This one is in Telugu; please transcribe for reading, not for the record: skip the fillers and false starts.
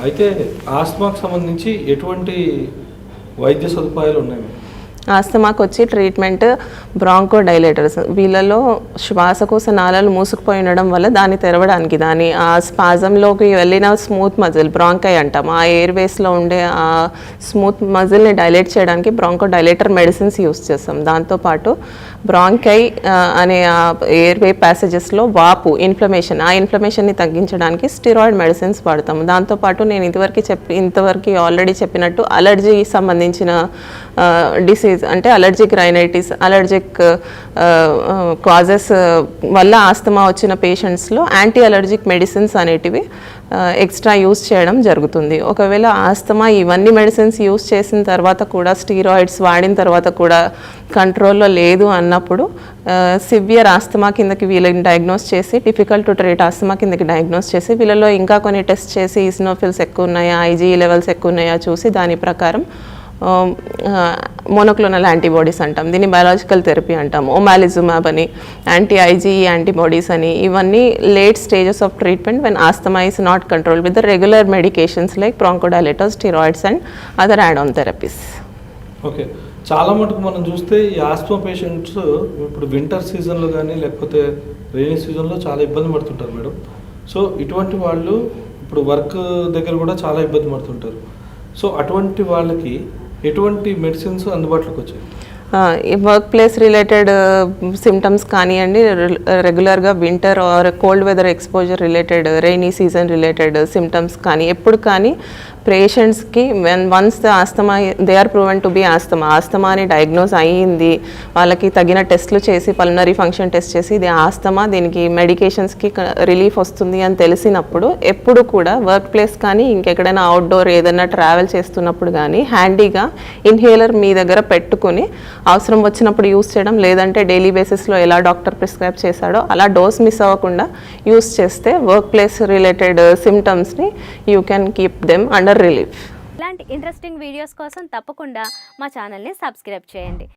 అయితే ఆస్మాకు సంబంధించి ఎటువంటి వైద్య సదుపాయాలు ఉన్నాయి? ఆస్తమాకు వచ్చి ట్రీట్మెంట్ బ్రాంకో డైలేటర్స్. వీళ్ళలో శ్వాసకోశ నాళాలు మూసుకుపోయి ఉండడం వల్ల దాన్ని తెరవడానికి, దాని ఆ స్పాజంలోకి వెళ్ళిన స్మూత్ మజిల్ బ్రాంకై అంటాం, ఆ ఎయిర్వేస్లో ఉండే ఆ స్మూత్ మజిల్ని డైలేట్ చేయడానికి బ్రాంకో డైలేటర్ మెడిసిన్స్ యూస్ చేస్తాం. దాంతోపాటు బ్రాంకై అనే ఆ ఎయిర్వే ప్యాసేజెస్లో వాపు ఇన్ఫ్లమేషన్, ఆ ఇన్ఫ్లమేషన్ని తగ్గించడానికి స్టిరాయిడ్ మెడిసిన్స్ వాడతాము. దాంతోపాటు నేను ఇంతవరకు ఆల్రెడీ చెప్పినట్టు అలర్జీ సంబంధించిన డిసీజ్ అంటే అలర్జిక్ రైనైటిస్, అలర్జిక్ కాజెస్ వల్ల ఆస్తమా వచ్చిన పేషెంట్స్లో యాంటీ అలర్జిక్ మెడిసిన్స్ అనేటివి ఎక్స్ట్రా యూస్ చేయడం జరుగుతుంది. ఒకవేళ ఆస్తమా ఇవన్నీ మెడిసిన్స్ యూస్ చేసిన తర్వాత కూడా, స్టీరాయిడ్స్ వాడిన తర్వాత కూడా కంట్రోల్లో లేదు అన్నప్పుడు సివియర్ ఆస్తమా కిందకి వీళ్ళని డయాగ్నోస్ చేసి, డిఫికల్ట్ టు ట్రీట్ ఆస్తమా కిందకి డయాగ్నోస్ చేసి, వీళ్ళలో ఇంకా కొన్ని టెస్ట్ చేసి ఈసినోఫిల్స్ ఎక్కువ ఉన్నాయా, ఐజీఈ లెవెల్స్ ఎక్కువ ఉన్నాయా చూసి దాని ప్రకారం మోనోక్లోనల్ యాంటీబాడీస్ అంటాం, దీన్ని బయాలజికల్ థెరపీ అంటాం, ఒమాలిజుమాబ్ అని, యాంటీ ఐజీఈ యాంటీబాడీస్ అని, ఇవన్నీ late stages of treatment when asthma is not control with the regular medications like bronchodilators, steroids and other add on therapies. Okay, చాలా మటుకు మనం చూస్తే ఈ ఆస్తమా పేషెంట్స్ ఇప్పుడు వింటర్ సీజన్లో కానీ లేకపోతే రెయినీ సీజన్లో చాలా ఇబ్బంది పడుతుంటారు మేడం. సో ఇటువంటి వాళ్ళు ఇప్పుడు వర్క్ దగ్గర కూడా చాలా ఇబ్బంది పడుతుంటారు. సో అటువంటి వాళ్ళకి ఎటువంటి మెడిసిన్స్ అందుబాటులోకి వచ్చాయి? వర్క్ ప్లేస్ రిలేటెడ్ సిమ్టమ్స్ కానివ్వండి, రెగ్యులర్గా winter or cold weather exposure related, rainy season related symptoms కానీ ఎప్పుడు కానీ పేషెంట్స్కి once the asthma they are proven to be asthma అని డయాగ్నోస్ అయ్యింది, వాళ్ళకి తగిన టెస్ట్లు చేసి పల్మనరీ ఫంక్షన్ టెస్ట్ చేసి ఇది ఆస్తమా, దీనికి మెడికేషన్స్కి రిలీఫ్ వస్తుంది అని తెలిసినప్పుడు ఎప్పుడు కూడా వర్క్ ప్లేస్ కానీ ఇంకెక్కడైనా అవుట్డోర్ ఏదైనా ట్రావెల్ చేస్తున్నప్పుడు కానీ హ్యాండీగా ఇన్హేలర్ మీ దగ్గర పెట్టుకుని అవసరం వచ్చినప్పుడు యూస్ చేయడం, లేదంటే డైలీ బేసిస్లో ఎలా డాక్టర్ ప్రిస్క్రైబ్ చేశాడో అలా డోస్ మిస్ అవ్వకుండా యూస్ చేస్తే వర్క్ ప్లేస్ రిలేటెడ్ సిమ్టమ్స్ని you can keep them under relief. ఇలాంటి ఇంట్రెస్టింగ్ వీడియోస్ కోసం తప్పకుండా మా ఛానల్ని సబ్స్క్రైబ్ చేయండి.